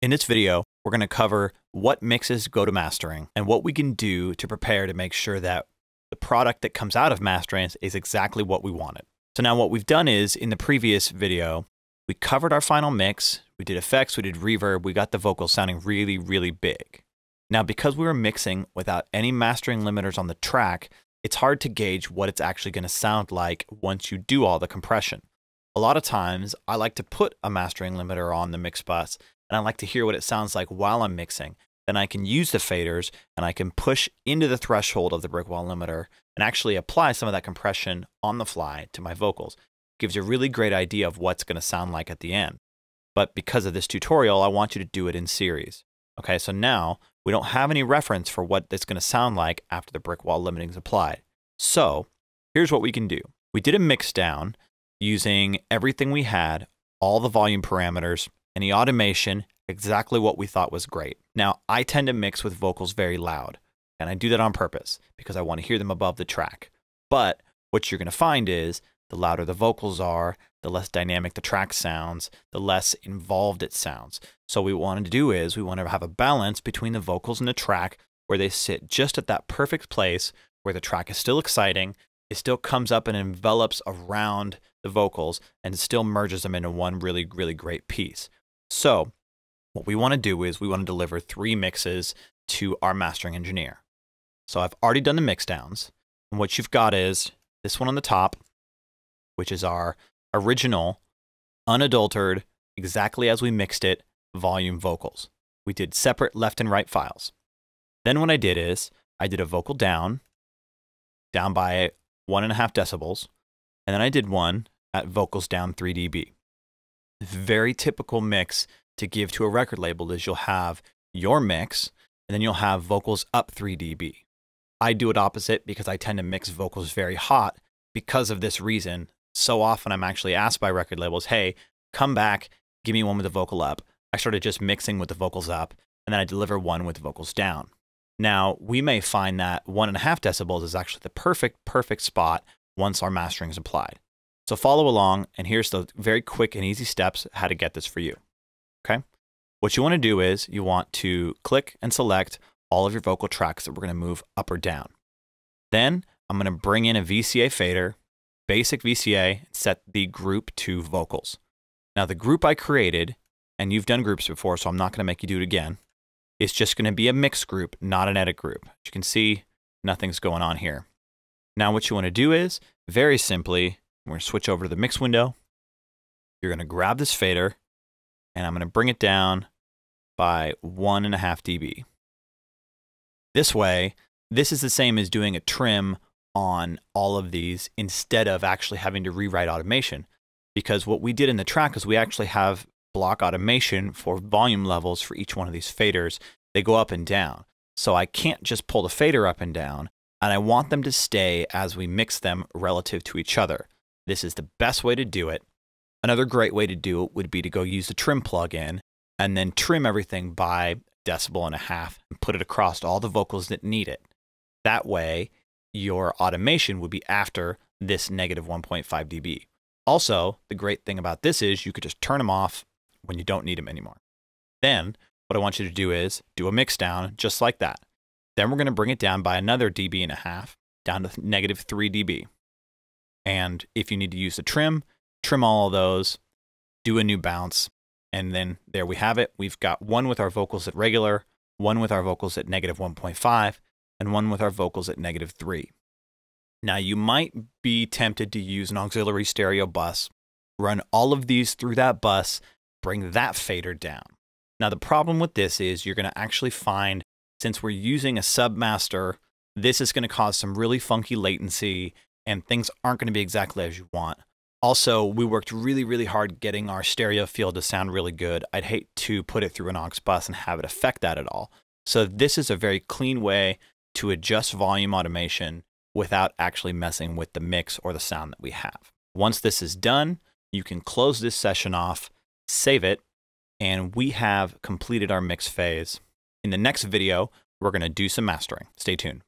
In this video, we're going to cover what mixes go to mastering and what we can do to prepare to make sure that the product that comes out of mastering is exactly what we wanted. So now what we've done is, in the previous video, we covered our final mix, we did effects, we did reverb, we got the vocals sounding really, really big. Now, because we were mixing without any mastering limiters on the track, it's hard to gauge what it's actually going to sound like once you do all the compression. A lot of times, I like to put a mastering limiter on the mix bus, and I like to hear what it sounds like while I'm mixing. Then I can use the faders, and I can push into the threshold of the brick wall limiter and actually apply some of that compression on the fly to my vocals. It gives you a really great idea of what's going to sound like at the end. But because of this tutorial, I want you to do it in series. Okay, so now we don't have any reference for what it's going to sound like after the brick wall limiting is applied. So here's what we can do. We did a mix down using everything we had, all the volume parameters, any automation, exactly what we thought was great. Now, I tend to mix with vocals very loud, and I do that on purpose because I want to hear them above the track. But what you're going to find is the louder the vocals are, the less dynamic the track sounds, the less involved it sounds. So what we want to do is we want to have a balance between the vocals and the track where they sit just at that perfect place where the track is still exciting, it still comes up and envelops around the vocals, and still merges them into one really, really great piece. So what we want to do is we want to deliver 3 mixes to our mastering engineer. So I've already done the mix downs, and what you've got is this one on the top, which is our original, unadulterated, exactly as we mixed it, volume vocals. We did separate left and right files. Then what I did is I did a vocal down by 1.5 decibels, and then I did one at vocals down 3 dB. Very typical mix to give to a record label is you'll have your mix, and then you'll have vocals up 3 dB. I do it opposite because I tend to mix vocals very hot because of this reason. So often I'm actually asked by record labels, hey, come back, give me one with the vocal up. I started just mixing with the vocals up, and then I deliver one with the vocals down. Now, we may find that 1.5 decibels is actually the perfect spot once our mastering is applied. So follow along, and here's the very quick and easy steps how to get this for you. Okay? What you want to do is you want to click and select all of your vocal tracks that we're going to move up or down. Then I'm going to bring in a VCA fader, basic VCA, and set the group to vocals. Now the group I created, and you've done groups before, so I'm not going to make you do it again, it's just going to be a mix group, not an edit group. As you can see, nothing's going on here. Now what you want to do is, very simply, we're going to switch over to the mix window. You're going to grab this fader, and I'm going to bring it down by 1.5 dB. This way, this is the same as doing a trim on all of these instead of actually having to rewrite automation. Because what we did in the track is we actually have block automation for volume levels for each one of these faders. They go up and down. So I can't just pull the fader up and down, and I want them to stay as we mix them relative to each other. This is the best way to do it. Another great way to do it would be to go use the trim plugin and then trim everything by 1.5 decibels and put it across all the vocals that need it. That way, your automation would be after this negative 1.5 dB. Also, the great thing about this is you could just turn them off when you don't need them anymore. Then, what I want you to do is do a mix down just like that. Then we're going to bring it down by another 1.5 dB, down to negative 3 dB. And if you need to use the trim all of those, do a new bounce, and then there we have it. We've got one with our vocals at regular, one with our vocals at negative 1.5, and one with our vocals at negative 3. Now, you might be tempted to use an auxiliary stereo bus, run all of these through that bus, bring that fader down. Now, the problem with this is you're going to actually find, since we're using a submaster, this is going to cause some really funky latency, and things aren't going to be exactly as you want. Also, we worked really, really hard getting our stereo field to sound really good. I'd hate to put it through an aux bus and have it affect that at all. So this is a very clean way to adjust volume automation without actually messing with the mix or the sound that we have. Once this is done, you can close this session off, save it, and we have completed our mix phase. In the next video, we're going to do some mastering. Stay tuned.